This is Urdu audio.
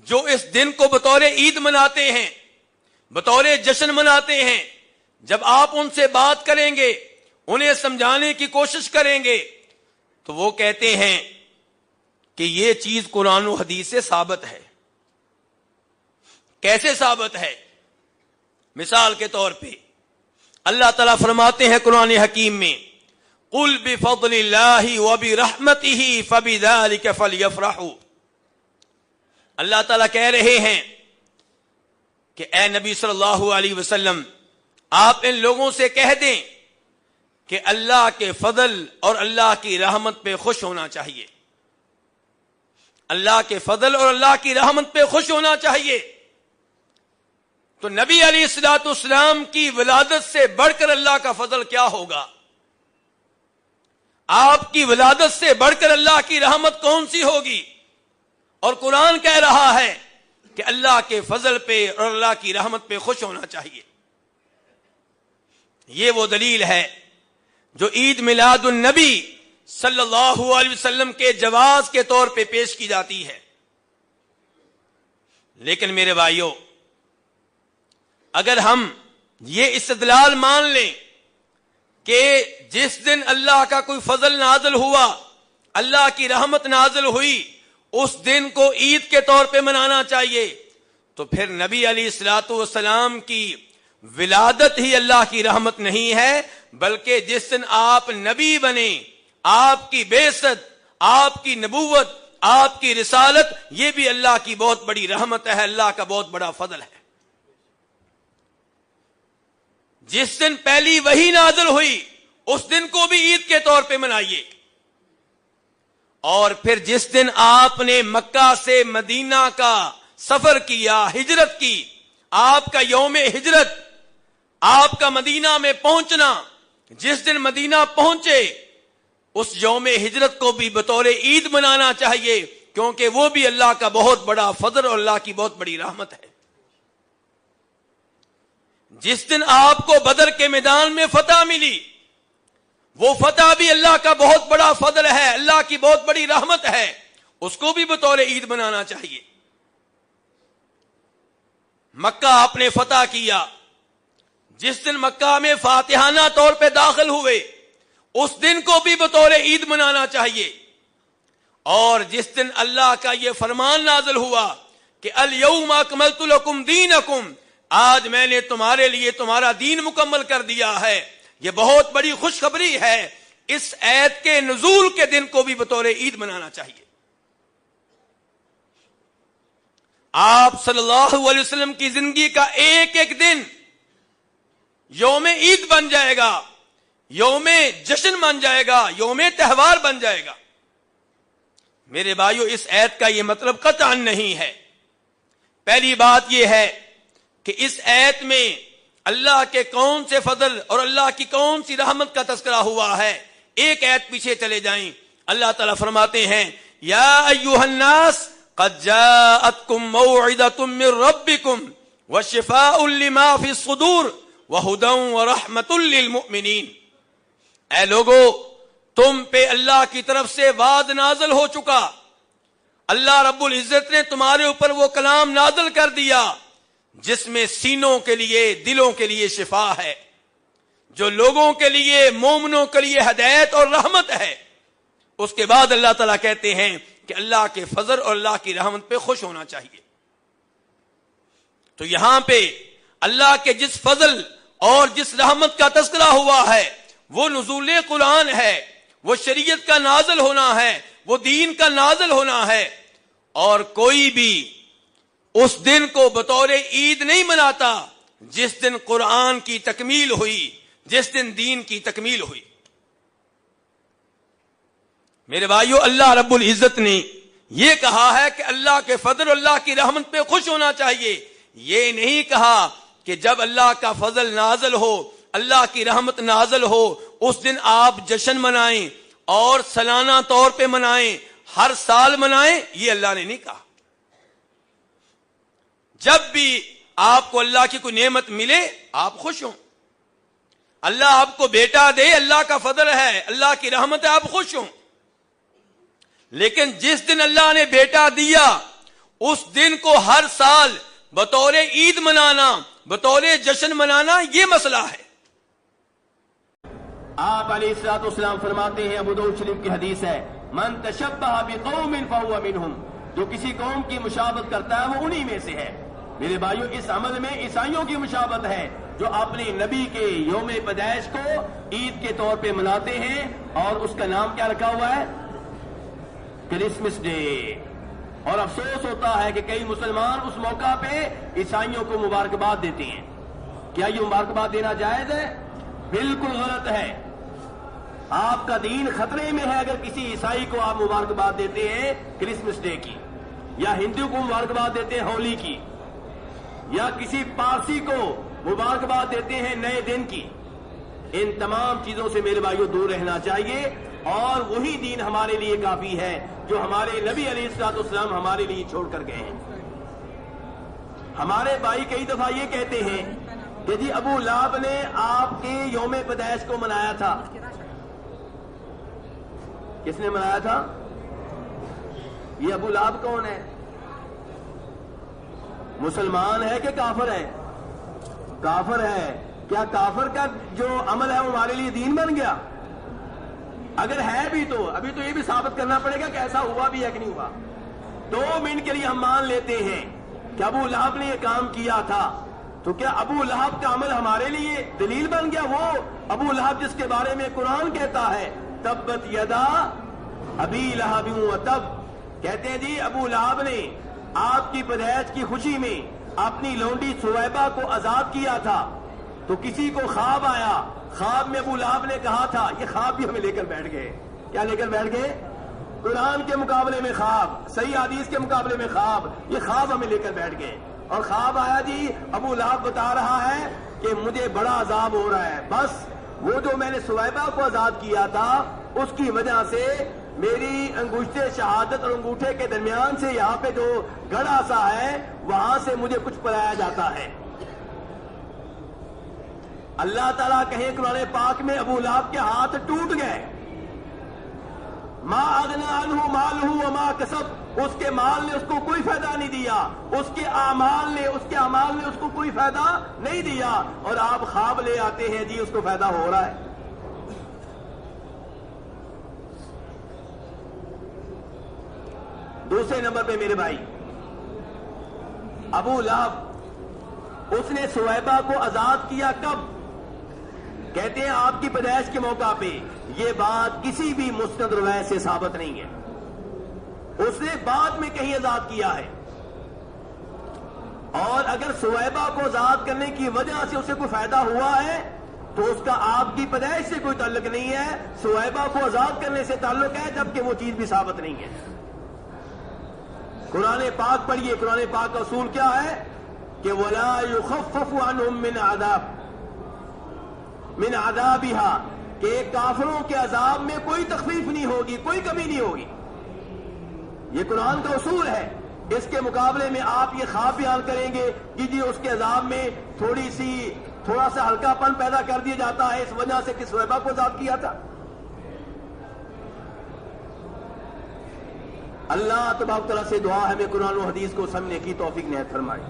جو اس دن کو بطور عید مناتے ہیں، بطور جشن مناتے ہیں، جب آپ ان سے بات کریں گے، انہیں سمجھانے کی کوشش کریں گے، تو وہ کہتے ہیں کہ یہ چیز قرآن و حدیث سے ثابت ہے۔ کیسے ثابت ہے؟ مثال کے طور پہ اللہ تعالیٰ فرماتے ہیں قرآن حکیم میں، قُلْ بِفَضْلِ اللَّهِ وَبِرَحْمَتِهِ فَبِذَلِكَ فَلْيَفْرَحُوا۔ اللہ تعالیٰ کہہ رہے ہیں کہ اے نبی صلی اللہ علیہ وسلم، آپ ان لوگوں سے کہہ دیں کہ اللہ کے فضل اور اللہ کی رحمت پہ خوش ہونا چاہیے، اللہ کے فضل اور اللہ کی رحمت پہ خوش ہونا چاہیے۔ تو نبی علیہ الصلوۃ والسلام کی ولادت سے بڑھ کر اللہ کا فضل کیا ہوگا؟ آپ کی ولادت سے بڑھ کر اللہ کی رحمت کون سی ہوگی؟ اور قرآن کہہ رہا ہے کہ اللہ کے فضل پہ اور اللہ کی رحمت پہ خوش ہونا چاہیے۔ یہ وہ دلیل ہے جو عید میلاد النبی صلی اللہ علیہ وسلم کے جواز کے طور پہ پیش کی جاتی ہے۔ لیکن میرے بھائیوں، اگر ہم یہ استدلال مان لیں کہ جس دن اللہ کا کوئی فضل نازل ہوا، اللہ کی رحمت نازل ہوئی، اس دن کو عید کے طور پہ منانا چاہیے، تو پھر نبی علیہ الصلوۃ والسلام کی ولادت ہی اللہ کی رحمت نہیں ہے، بلکہ جس دن آپ نبی بنے، آپ کی بعثت، آپ کی نبوت، آپ کی رسالت، یہ بھی اللہ کی بہت بڑی رحمت ہے، اللہ کا بہت بڑا فضل ہے۔ جس دن پہلی وحی نازل ہوئی، اس دن کو بھی عید کے طور پہ منائیے۔ اور پھر جس دن آپ نے مکہ سے مدینہ کا سفر کیا، ہجرت کی، آپ کا یوم ہجرت، آپ کا مدینہ میں پہنچنا، جس دن مدینہ پہنچے، اس یوم ہجرت کو بھی بطور عید منانا چاہیے، کیونکہ وہ بھی اللہ کا بہت بڑا فضل اور اللہ کی بہت بڑی رحمت ہے۔ جس دن آپ کو بدر کے میدان میں فتح ملی، وہ فتح بھی اللہ کا بہت بڑا فضل ہے، اللہ کی بہت بڑی رحمت ہے، اس کو بھی بطور عید منانا چاہیے۔ مکہ آپ نے فتح کیا، جس دن مکہ میں فاتحانہ طور پہ داخل ہوئے، اس دن کو بھی بطور عید منانا چاہیے۔ اور جس دن اللہ کا یہ فرمان نازل ہوا کہ الیوم اکملت لکم دینکم، آج میں نے تمہارے لیے تمہارا دین مکمل کر دیا ہے، یہ بہت بڑی خوشخبری ہے، اس آیت کے نزول کے دن کو بھی بطور عید منانا چاہیے۔ آپ صلی اللہ علیہ وسلم کی زندگی کا ایک ایک دن یوم عید بن جائے گا، یوم جشن بن جائے گا، یوم تہوار بن جائے گا۔ میرے بھائیو، اس آیت کا یہ مطلب قطعا نہیں ہے۔ پہلی بات یہ ہے کہ اس آیت میں اللہ کے کون سے فضل اور اللہ کی کون سی رحمت کا تذکرہ ہوا ہے۔ ایک آیت پیچھے چلے جائیں، اللہ تعالیٰ فرماتے ہیں، یا ایھا الناس قد جاءتکم موعظۃ من ربکم وشفاء لما فی الصدور وہدی ورحمۃ للمؤمنین۔ اے لوگو، تم پہ اللہ کی طرف سے وعد نازل ہو چکا، اللہ رب العزت نے تمہارے اوپر وہ کلام نازل کر دیا جس میں سینوں کے لیے، دلوں کے لیے شفا ہے، جو لوگوں کے لیے، مومنوں کے لیے ہدایت اور رحمت ہے۔ اس کے بعد اللہ تعالیٰ کہتے ہیں کہ اللہ کے فضل اور اللہ کی رحمت پہ خوش ہونا چاہیے۔ تو یہاں پہ اللہ کے جس فضل اور جس رحمت کا تذکرہ ہوا ہے، وہ نزول قرآن ہے، وہ شریعت کا نازل ہونا ہے، وہ دین کا نازل ہونا ہے۔ اور کوئی بھی اس دن کو بطور عید نہیں مناتا جس دن قرآن کی تکمیل ہوئی، جس دن دین کی تکمیل ہوئی۔ میرے بھائیو، اللہ رب العزت نے یہ کہا ہے کہ اللہ کے فضل اللہ کی رحمت پہ خوش ہونا چاہیے، یہ نہیں کہا کہ جب اللہ کا فضل نازل ہو، اللہ کی رحمت نازل ہو، اس دن آپ جشن منائیں اور سالانہ طور پہ منائیں، ہر سال منائیں، یہ اللہ نے نہیں کہا۔ جب بھی آپ کو اللہ کی کوئی نعمت ملے، آپ خوش ہوں۔ اللہ آپ کو بیٹا دے، اللہ کا فضل ہے، اللہ کی رحمت ہے، آپ خوش ہوں۔ لیکن جس دن اللہ نے بیٹا دیا، اس دن کو ہر سال بطور عید منانا، بطور جشن منانا، یہ مسئلہ ہے۔ آپ علیہ الصلوۃ والسلام فرماتے ہیں، ابو داؤد شریف کی حدیث ہے، من تشبہ بقوم فہو منہم، جو کسی قوم کی مشابہت کرتا ہے وہ انہی میں سے ہے۔ میرے بھائیو، اس عمل میں عیسائیوں کی مشابہت ہے جو اپنے نبی کے یوم پیدائش کو عید کے طور پہ مناتے ہیں، اور اس کا نام کیا رکھا ہوا ہے؟ Christmas day. اور افسوس ہوتا ہے کہ کئی مسلمان اس موقع پہ عیسائیوں کو مبارکباد دیتے ہیں۔ کیا یہ مبارکباد دینا جائز ہے؟ بالکل غلط ہے۔ آپ کا دین خطرے میں ہے اگر کسی عیسائی کو آپ مبارکباد دیتے ہیں کرسمس ڈے کی، یا ہندو کو مبارکباد دیتے ہیں ہولی کی، یا کسی پارسی کو مبارکباد دیتے ہیں نئے دن کی۔ ان تمام چیزوں سے میرے بھائیوں دور رہنا چاہیے، اور وہی دین ہمارے لیے کافی ہے جو ہمارے نبی علیہ الصلوۃ والسلام ہمارے لیے چھوڑ کر گئے ہیں۔ ہمارے بھائی کئی دفعہ یہ کہتے ہیں کہ جی ابو لہب نے آپ کے یوم پیدائش کو منایا تھا۔ کس نے منایا تھا؟ یہ ابو لہب کون ہے؟ مسلمان ہے کہ کافر ہے؟ کافر ہے۔ کیا کافر کا جو عمل ہے وہ ہمارے لیے دین بن گیا؟ اگر ہے بھی تو ابھی تو یہ بھی ثابت کرنا پڑے گا کہ ایسا ہوا بھی ہے کہ نہیں ہوا۔ 2 منٹ کے لیے ہم مان لیتے ہیں کہ ابو لہب نے یہ کام کیا تھا، تو کیا ابو لہب کا عمل ہمارے لیے دلیل بن گیا؟ وہ ابو لہب جس کے بارے میں قرآن کہتا ہے تبت یدا ابی لہب وتب، کہتے ہیں جی ابو لہب نے آپ کی پیدائش کی خوشی میں اپنی لونڈی سویبہ کو آزاد کیا تھا، تو کسی کو خواب آیا، خواب میں ابو لہب نے کہا تھا، یہ خواب بھی ہمیں لے کر بیٹھ گئے۔ کیا لے کر بیٹھ گئے؟ قرآن کے مقابلے میں خواب، صحیح حدیث کے مقابلے میں خواب، یہ خواب ہمیں لے کر بیٹھ گئے۔ اور خواب آیا جی ابو لہب بتا رہا ہے کہ مجھے بڑا عذاب ہو رہا ہے، بس وہ جو میں نے سویبہ کو آزاد کیا تھا اس کی وجہ سے میری انگوشتے شہادت اور انگوٹھے کے درمیان سے یہاں پہ جو گڑھا سا ہے وہاں سے مجھے کچھ پلایا جاتا ہے۔ اللہ تعالیٰ کہیں قرآن پاک میں ابو لہب کے ہاتھ ٹوٹ گئے، ما اغنی عنہ مالہ وما کسب، اس کے مال نے اس کو کوئی فائدہ نہیں دیا، اس کے اعمال نے اس کو کوئی فائدہ نہیں دیا، اور آپ خواب لے آتے ہیں جی اس کو فائدہ ہو رہا ہے۔ دوسرے نمبر پہ میرے بھائی، ابو لہب اس نے سویبہ کو آزاد کیا کب؟ کہتے ہیں آپ کی پیدائش کے موقع پہ۔ یہ بات کسی بھی مستند روایت سے ثابت نہیں ہے، اس نے بعد میں کہیں آزاد کیا ہے۔ اور اگر سویبہ کو آزاد کرنے کی وجہ سے اسے کوئی فائدہ ہوا ہے تو اس کا آپ کی پیدائش سے کوئی تعلق نہیں ہے، سویبہ کو آزاد کرنے سے تعلق ہے، جبکہ وہ چیز بھی ثابت نہیں ہے۔ قرآن پاک پڑھیے، قرآن پاک کا اصول کیا ہے کہ وَلَا يُخَفَّفُ عَنْهُم من عذابها، کہ کافروں کے عذاب میں کوئی تخفیف نہیں ہوگی، کوئی کمی نہیں ہوگی۔ یہ قرآن کا اصول ہے۔ اس کے مقابلے میں آپ یہ خواب بیان کریں گے کہ جی اس کے عذاب میں تھوڑا سا ہلکا پن پیدا کر دیا جاتا ہے اس وجہ سے کہ سویبہ کو عذاب کیا تھا۔ اللہ تبارک و تعالیٰ سے دعا ہے ہمیں قرآن و حدیث کو سمجھنے کی توفیق عنایت فرمائے۔